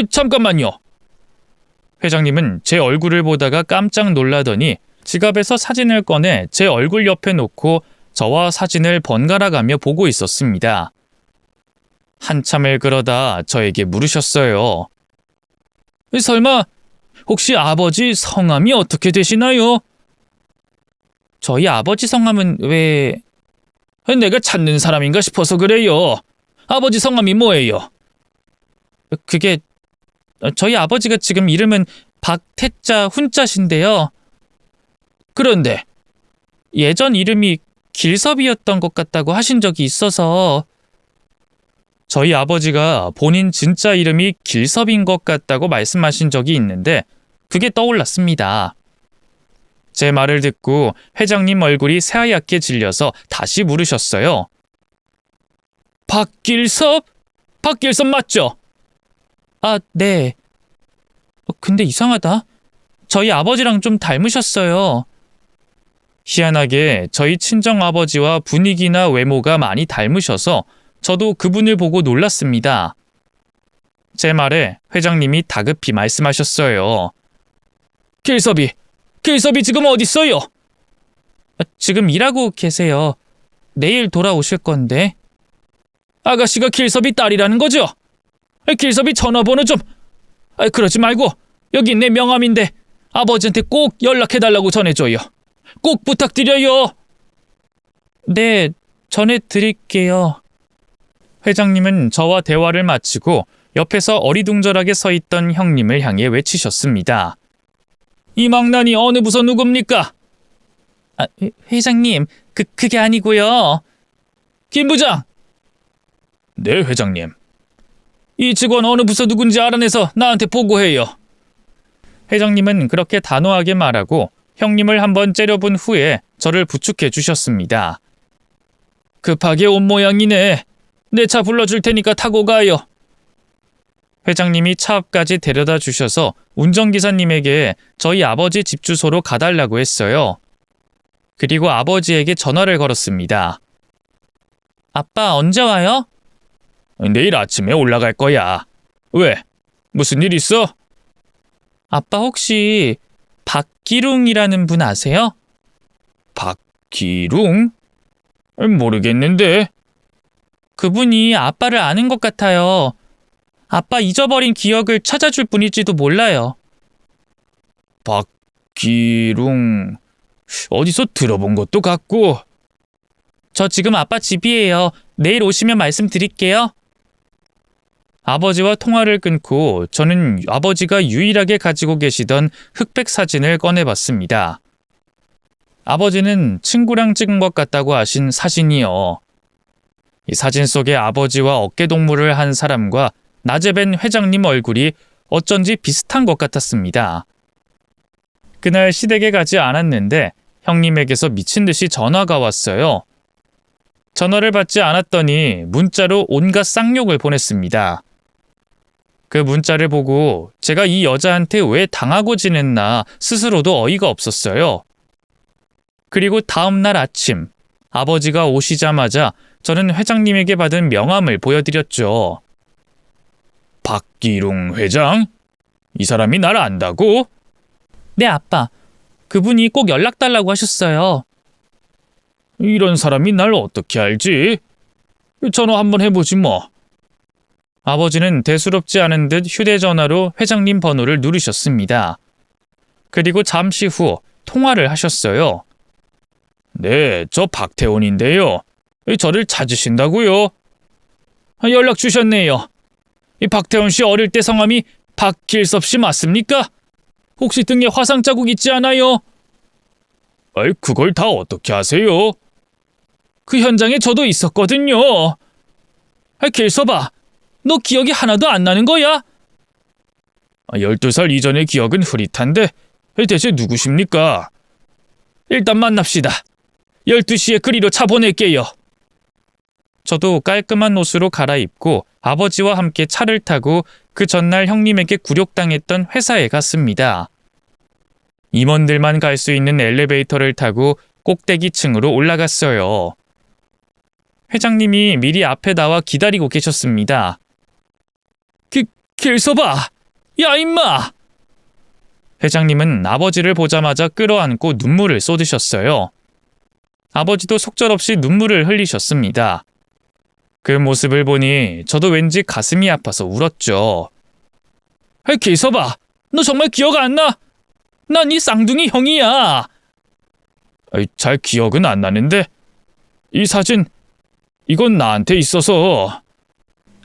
잠깐만요. 회장님은 제 얼굴을 보다가 깜짝 놀라더니 지갑에서 사진을 꺼내 제 얼굴 옆에 놓고 저와 사진을 번갈아가며 보고 있었습니다. 한참을 그러다 저에게 물으셨어요. 설마 혹시 아버지 성함이 어떻게 되시나요? 저희 아버지 성함은 왜... 내가 찾는 사람인가 싶어서 그래요. 아버지 성함이 뭐예요? 그게... 저희 아버지가 지금 이름은 박태자 훈자신데요. 그런데 예전 이름이 길섭이었던 것 같다고 하신 적이 있어서. 저희 아버지가 본인 진짜 이름이 길섭인 것 같다고 말씀하신 적이 있는데 그게 떠올랐습니다. 제 말을 듣고 회장님 얼굴이 새하얗게 질려서 다시 물으셨어요. 박길섭? 박길섭 맞죠? 아, 네. 근데 이상하다. 저희 아버지랑 좀 닮으셨어요. 희한하게 저희 친정아버지와 분위기나 외모가 많이 닮으셔서 저도 그분을 보고 놀랐습니다. 제 말에 회장님이 다급히 말씀하셨어요. 길섭이 지금 어디 있어요? 지금 일하고 계세요. 내일 돌아오실 건데. 아가씨가 길섭이 딸이라는 거죠? 길섭이 전화번호 좀. 그러지 말고 여기 내 명함인데 아버지한테 꼭 연락해달라고 전해줘요. 꼭 부탁드려요. 네, 전해드릴게요. 회장님은 저와 대화를 마치고 옆에서 어리둥절하게 서 있던 형님을 향해 외치셨습니다. 이 망나니 어느 부서 누굽니까? 회장님, 그게 아니고요. 김 부장! 네, 회장님. 이 직원 어느 부서 누군지 알아내서 나한테 보고해요. 회장님은 그렇게 단호하게 말하고 형님을 한번 째려본 후에 저를 부축해 주셨습니다. 급하게 온 모양이네. 내 차 불러줄 테니까 타고 가요. 회장님이 차 앞까지 데려다 주셔서 운전기사님에게 저희 아버지 집 주소로 가달라고 했어요. 그리고 아버지에게 전화를 걸었습니다. 아빠 언제 와요? 내일 아침에 올라갈 거야. 왜? 무슨 일 있어? 아빠 혹시 박기룽이라는 분 아세요? 박기룽? 모르겠는데. 그분이 아빠를 아는 것 같아요. 아빠 잊어버린 기억을 찾아줄 분일지도 몰라요. 박기룽... 어디서 들어본 것도 같고. 저 지금 아빠 집이에요. 내일 오시면 말씀드릴게요. 아버지와 통화를 끊고 저는 아버지가 유일하게 가지고 계시던 흑백 사진을 꺼내봤습니다. 아버지는 친구랑 찍은 것 같다고 하신 사진이요. 이 사진 속에 아버지와 어깨동무를 한 사람과 낮에 뵌 회장님 얼굴이 어쩐지 비슷한 것 같았습니다. 그날 시댁에 가지 않았는데 형님에게서 미친 듯이 전화가 왔어요. 전화를 받지 않았더니 문자로 온갖 쌍욕을 보냈습니다. 그 문자를 보고 제가 이 여자한테 왜 당하고 지냈나 스스로도 어이가 없었어요. 그리고 다음 날 아침 아버지가 오시자마자 저는 회장님에게 받은 명함을 보여드렸죠. 박기룽 회장? 이 사람이 날 안다고? 네, 아빠. 그분이 꼭 연락 달라고 하셨어요. 이런 사람이 날 어떻게 알지? 전화 한번 해보지 뭐. 아버지는 대수롭지 않은 듯 휴대전화로 회장님 번호를 누르셨습니다. 그리고 잠시 후 통화를 하셨어요. 네, 저 박태원인데요. 저를 찾으신다고요? 연락 주셨네요. 이 박태원 씨 어릴 때 성함이 박길섭 씨 맞습니까? 혹시 등에 화상 자국 있지 않아요? 그걸 다 어떻게 아세요? 그 현장에 저도 있었거든요. 길섭아, 너 기억이 하나도 안 나는 거야? 12살 이전의 기억은 흐릿한데 대체 누구십니까? 일단 만납시다. 12시에 그리로 차 보낼게요. 저도 깔끔한 옷으로 갈아입고 아버지와 함께 차를 타고 그 전날 형님에게 굴욕당했던 회사에 갔습니다. 임원들만 갈 수 있는 엘리베이터를 타고 꼭대기층으로 올라갔어요. 회장님이 미리 앞에 나와 기다리고 계셨습니다. 길서봐! 야 임마! 회장님은 아버지를 보자마자 끌어안고 눈물을 쏟으셨어요. 아버지도 속절없이 눈물을 흘리셨습니다. 그 모습을 보니 저도 왠지 가슴이 아파서 울었죠. 길서봐! 너 정말 기억 안 나? 난 이 쌍둥이 형이야. 잘 기억은 안 나는데 이 사진, 이건 나한테 있어서.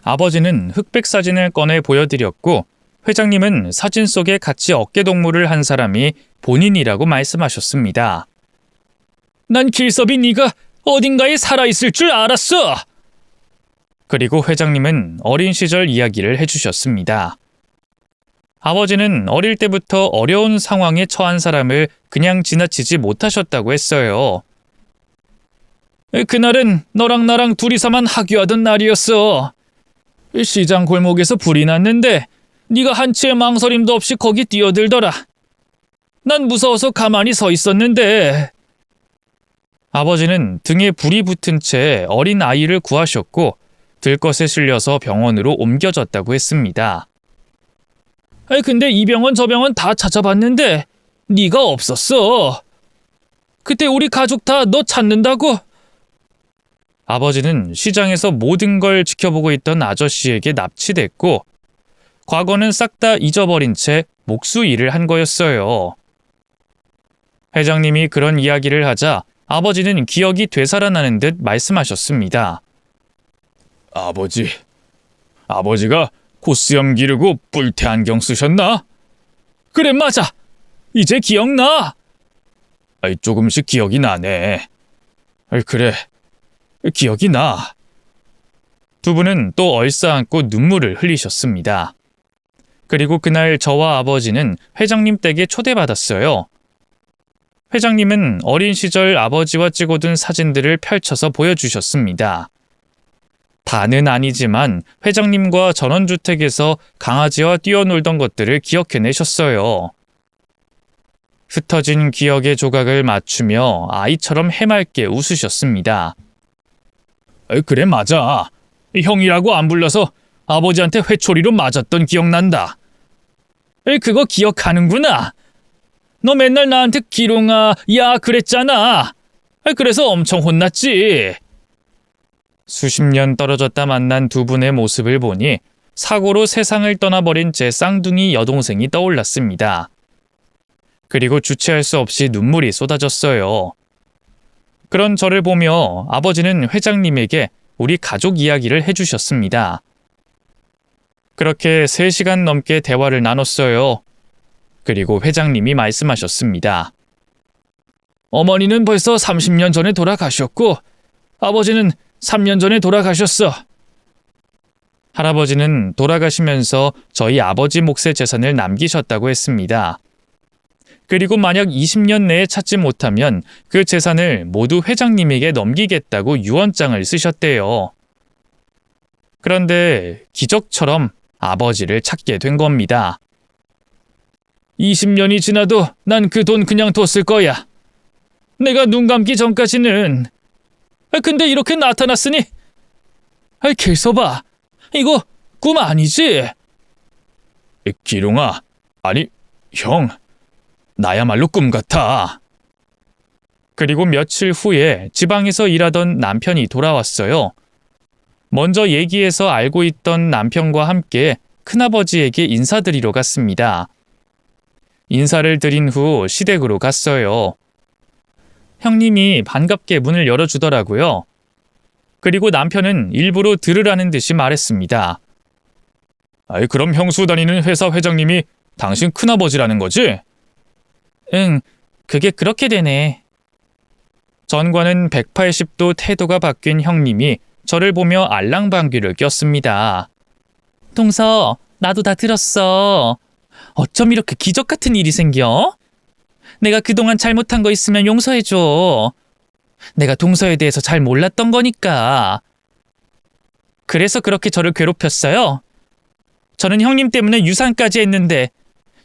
아버지는 흑백 사진을 꺼내 보여드렸고 회장님은 사진 속에 같이 어깨동무를 한 사람이 본인이라고 말씀하셨습니다. 난 길섭이 네가 어딘가에 살아있을 줄 알았어. 그리고 회장님은 어린 시절 이야기를 해주셨습니다. 아버지는 어릴 때부터 어려운 상황에 처한 사람을 그냥 지나치지 못하셨다고 했어요. 그날은 너랑 나랑 둘이서만 하교하던 날이었어. 시장 골목에서 불이 났는데 네가 한치의 망설임도 없이 거기 뛰어들더라. 난 무서워서 가만히 서 있었는데. 아버지는 등에 불이 붙은 채 어린 아이를 구하셨고 들것에 실려서 병원으로 옮겨졌다고 했습니다. 근데 이 병원 저 병원 다 찾아봤는데 네가 없었어. 그때 우리 가족 다 너 찾는다고. 아버지는 시장에서 모든 걸 지켜보고 있던 아저씨에게 납치됐고 과거는 싹 다 잊어버린 채 목수 일을 한 거였어요. 회장님이 그런 이야기를 하자 아버지는 기억이 되살아나는 듯 말씀하셨습니다. 아버지가 코스염 기르고 뿔테 안경 쓰셨나? 그래, 맞아. 이제 기억나. 조금씩 기억이 나네. 그래, 기억이 나. 두 분은 또 얼싸안고 눈물을 흘리셨습니다. 그리고 그날 저와 아버지는 회장님 댁에 초대받았어요. 회장님은 어린 시절 아버지와 찍어둔 사진들을 펼쳐서 보여주셨습니다. 다는 아니지만 회장님과 전원주택에서 강아지와 뛰어놀던 것들을 기억해내셨어요. 흩어진 기억의 조각을 맞추며 아이처럼 해맑게 웃으셨습니다. 그래, 맞아. 형이라고 안 불러서 아버지한테 회초리로 맞았던 기억난다. 그거 기억하는구나. 너 맨날 나한테 기롱아, 야 그랬잖아. 그래서 엄청 혼났지. 수십 년 떨어졌다 만난 두 분의 모습을 보니 사고로 세상을 떠나버린 제 쌍둥이 여동생이 떠올랐습니다. 그리고 주체할 수 없이 눈물이 쏟아졌어요. 그런 저를 보며 아버지는 회장님에게 우리 가족 이야기를 해주셨습니다. 그렇게 3시간 넘게 대화를 나눴어요. 그리고 회장님이 말씀하셨습니다. 어머니는 벌써 30년 전에 돌아가셨고 아버지는 3년 전에 돌아가셨어. 할아버지는 돌아가시면서 저희 아버지 몫의 재산을 남기셨다고 했습니다. 그리고 만약 20년 내에 찾지 못하면 그 재산을 모두 회장님에게 넘기겠다고 유언장을 쓰셨대요. 그런데 기적처럼 아버지를 찾게 된 겁니다. 20년이 지나도 난 그 돈 그냥 뒀을 거야. 내가 눈 감기 전까지는. 근데 이렇게 나타났으니. 길서봐. 이거 꿈 아니지? 기룡아, 아니 형, 나야말로 꿈 같아. 그리고 며칠 후에 지방에서 일하던 남편이 돌아왔어요. 먼저 얘기해서 알고 있던 남편과 함께 큰아버지에게 인사드리러 갔습니다. 인사를 드린 후 시댁으로 갔어요. 형님이 반갑게 문을 열어주더라고요. 그리고 남편은 일부러 들으라는 듯이 말했습니다. 그럼 형수 다니는 회사 회장님이 당신 큰아버지라는 거지? 응, 그게 그렇게 되네. 전과는 180도 태도가 바뀐 형님이 저를 보며 알랑방귀를 꼈습니다. 동서, 나도 다 들었어. 어쩜 이렇게 기적 같은 일이 생겨? 내가 그동안 잘못한 거 있으면 용서해줘. 내가 동서에 대해서 잘 몰랐던 거니까. 그래서 그렇게 저를 괴롭혔어요? 저는 형님 때문에 유산까지 했는데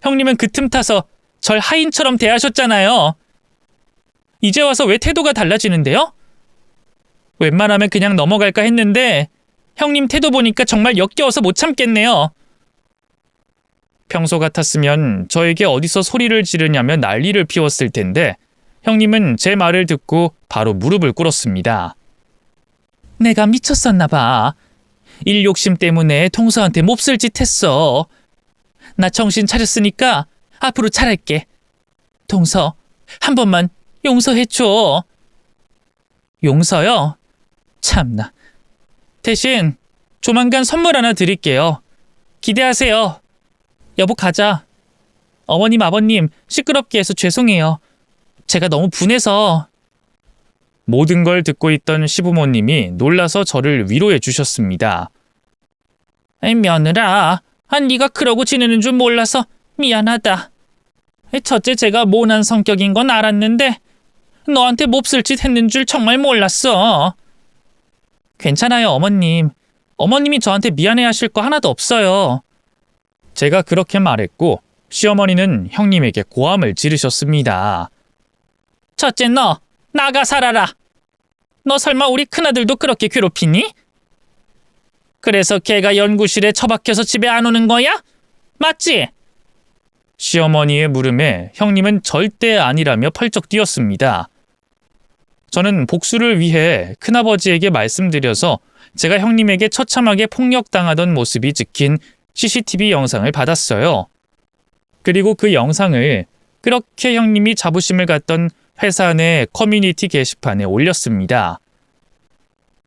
형님은 그 틈 타서 절 하인처럼 대하셨잖아요. 이제 와서 왜 태도가 달라지는데요? 웬만하면 그냥 넘어갈까 했는데 형님 태도 보니까 정말 역겨워서 못 참겠네요. 평소 같았으면 저에게 어디서 소리를 지르냐며 난리를 피웠을 텐데 형님은 제 말을 듣고 바로 무릎을 꿇었습니다. 내가 미쳤었나 봐. 일 욕심 때문에 동서한테 몹쓸 짓 했어. 나 정신 차렸으니까 앞으로 잘할게. 동서, 한 번만 용서해줘. 용서요? 참나. 대신 조만간 선물 하나 드릴게요. 기대하세요. 여보, 가자. 어머님, 아버님, 시끄럽게 해서 죄송해요. 제가 너무 분해서. 모든 걸 듣고 있던 시부모님이 놀라서 저를 위로해 주셨습니다. 며느라, 네가 그러고 지내는 줄 몰라서 미안하다. 첫째 제가 모난 성격인 건 알았는데 너한테 몹쓸 짓 했는 줄 정말 몰랐어. 괜찮아요, 어머님. 어머님이 저한테 미안해하실 거 하나도 없어요. 제가 그렇게 말했고 시어머니는 형님에게 고함을 지르셨습니다. 첫째 너 나가 살아라. 너 설마 우리 큰아들도 그렇게 괴롭히니? 그래서 걔가 연구실에 처박혀서 집에 안 오는 거야? 맞지? 시어머니의 물음에 형님은 절대 아니라며 펄쩍 뛰었습니다. 저는 복수를 위해 큰아버지에게 말씀드려서 제가 형님에게 처참하게 폭력당하던 모습이 찍힌 CCTV 영상을 받았어요. 그리고 그 영상을 그렇게 형님이 자부심을 갖던 회사 내 커뮤니티 게시판에 올렸습니다.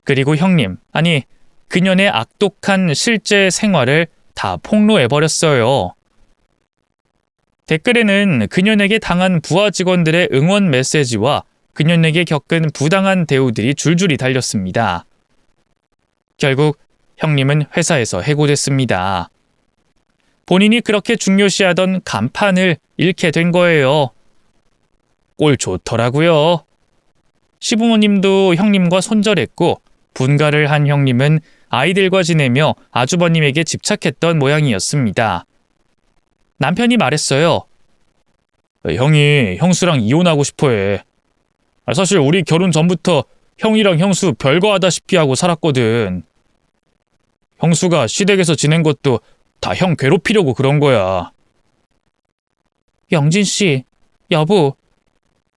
그리고 형님, 아니 그년의 악독한 실제 생활을 다 폭로해버렸어요. 댓글에는 그년에게 당한 부하 직원들의 응원 메시지와 그년에게 겪은 부당한 대우들이 줄줄이 달렸습니다. 결국 형님은 회사에서 해고됐습니다. 본인이 그렇게 중요시하던 간판을 잃게 된 거예요. 꼴 좋더라고요. 시부모님도 형님과 손절했고 분가를 한 형님은 아이들과 지내며 아주버님에게 집착했던 모양이었습니다. 남편이 말했어요. 형이 형수랑 이혼하고 싶어해. 사실 우리 결혼 전부터 형이랑 형수 별거하다시피 하고 살았거든. 형수가 시댁에서 지낸 것도 다 형 괴롭히려고 그런 거야. 영진 씨, 여보.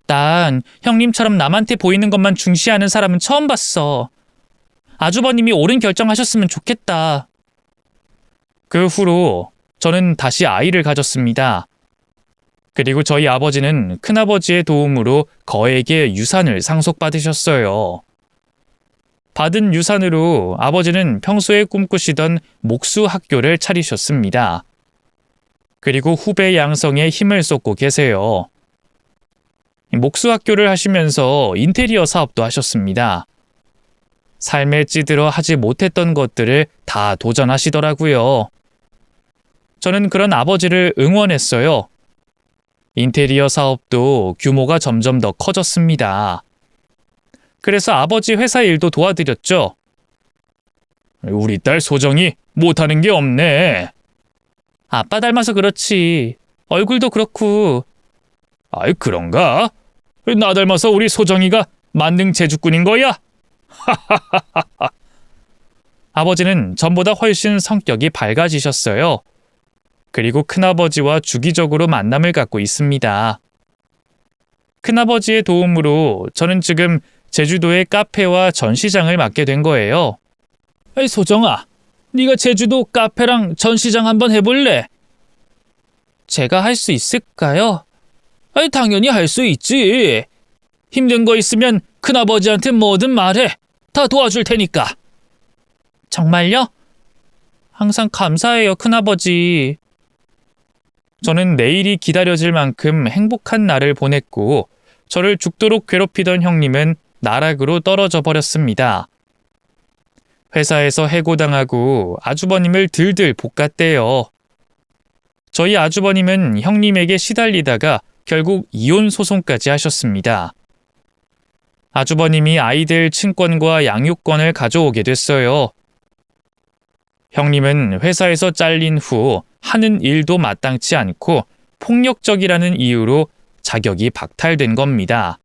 난 형님처럼 남한테 보이는 것만 중시하는 사람은 처음 봤어. 아주버님이 옳은 결정하셨으면 좋겠다. 그 후로 저는 다시 아이를 가졌습니다. 그리고 저희 아버지는 큰아버지의 도움으로 거액의 유산을 상속받으셨어요. 받은 유산으로 아버지는 평소에 꿈꾸시던 목수 학교를 차리셨습니다. 그리고 후배 양성에 힘을 쏟고 계세요. 목수 학교를 하시면서 인테리어 사업도 하셨습니다. 삶에 찌들어 하지 못했던 것들을 다 도전하시더라고요. 저는 그런 아버지를 응원했어요. 인테리어 사업도 규모가 점점 더 커졌습니다. 그래서 아버지 회사 일도 도와드렸죠. 우리 딸 소정이 못하는 게 없네. 아빠 닮아서 그렇지. 얼굴도 그렇고. 아이, 그런가? 나 닮아서 우리 소정이가 만능 제주꾼인 거야? 아버지는 전보다 훨씬 성격이 밝아지셨어요. 그리고 큰아버지와 주기적으로 만남을 갖고 있습니다. 큰아버지의 도움으로 저는 지금 제주도의 카페와 전시장을 맡게 된 거예요. 소정아, 네가 제주도 카페랑 전시장 한번 해볼래? 제가 할 수 있을까요? 당연히 할 수 있지. 힘든 거 있으면 큰아버지한테 뭐든 말해. 다 도와줄 테니까. 정말요? 항상 감사해요, 큰아버지. 저는 내일이 기다려질 만큼 행복한 날을 보냈고 저를 죽도록 괴롭히던 형님은 나락으로 떨어져 버렸습니다. 회사에서 해고당하고 아주버님을 들들 볶았대요. 저희 아주버님은 형님에게 시달리다가 결국 이혼 소송까지 하셨습니다. 아주버님이 아이들 친권과 양육권을 가져오게 됐어요. 형님은 회사에서 잘린 후 하는 일도 마땅치 않고 폭력적이라는 이유로 자격이 박탈된 겁니다.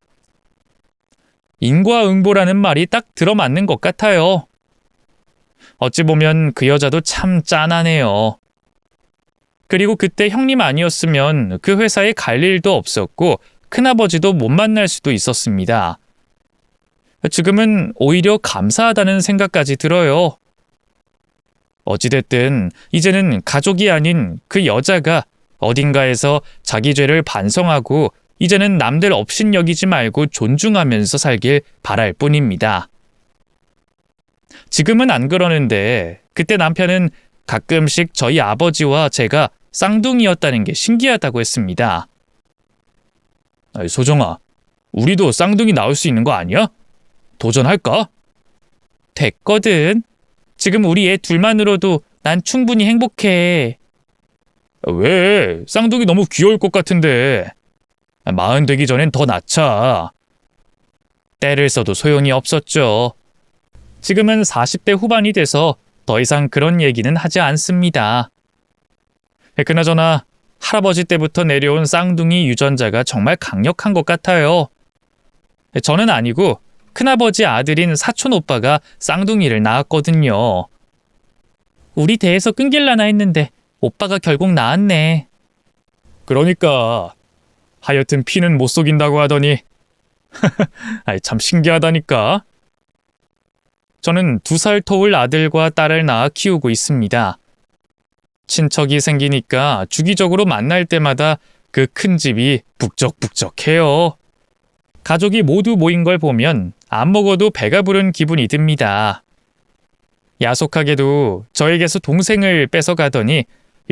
인과응보라는 말이 딱 들어맞는 것 같아요. 어찌 보면 그 여자도 참 짠하네요. 그리고 그때 형님 아니었으면 그 회사에 갈 일도 없었고 큰아버지도 못 만날 수도 있었습니다. 지금은 오히려 감사하다는 생각까지 들어요. 어찌됐든 이제는 가족이 아닌 그 여자가 어딘가에서 자기 죄를 반성하고 이제는 남들 업신여기지 말고 존중하면서 살길 바랄 뿐입니다. 지금은 안 그러는데 그때 남편은 가끔씩 저희 아버지와 제가 쌍둥이였다는 게 신기하다고 했습니다. 아이, 소정아, 우리도 쌍둥이 나올 수 있는 거 아니야? 도전할까? 됐거든. 지금 우리 애 둘만으로도 난 충분히 행복해. 왜? 쌍둥이 너무 귀여울 것 같은데. 40 되기 전엔 더 낳자. 때를 써도 소용이 없었죠. 지금은 40대 후반이 돼서 더 이상 그런 얘기는 하지 않습니다. 그나저나 할아버지 때부터 내려온 쌍둥이 유전자가 정말 강력한 것 같아요. 저는 아니고 큰아버지 아들인 사촌 오빠가 쌍둥이를 낳았거든요. 우리 대에서 끊길라나 했는데 오빠가 결국 낳았네. 그러니까 하여튼 피는 못 속인다고 하더니 아이, 참 신기하다니까. 저는 2살 터울 아들과 딸을 낳아 키우고 있습니다. 친척이 생기니까 주기적으로 만날 때마다 그 큰 집이 북적북적해요. 가족이 모두 모인 걸 보면 안 먹어도 배가 부른 기분이 듭니다. 야속하게도 저에게서 동생을 뺏어가더니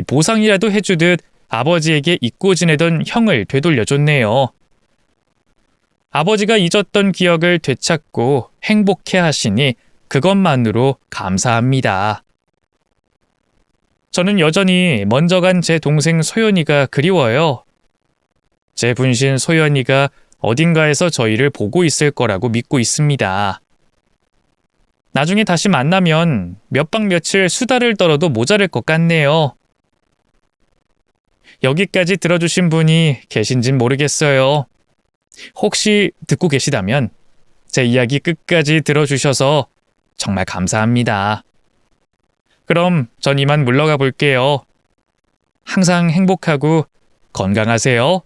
보상이라도 해주듯 아버지에게 잊고 지내던 형을 되돌려줬네요. 아버지가 잊었던 기억을 되찾고 행복해 하시니 그것만으로 감사합니다. 저는 여전히 먼저 간 제 동생 소연이가 그리워요. 제 분신 소연이가 어딘가에서 저희를 보고 있을 거라고 믿고 있습니다. 나중에 다시 만나면 몇 박 며칠 수다를 떨어도 모자랄 것 같네요. 여기까지 들어주신 분이 계신진 모르겠어요. 혹시 듣고 계시다면 제 이야기 끝까지 들어주셔서 정말 감사합니다. 그럼 전 이만 물러가 볼게요. 항상 행복하고 건강하세요.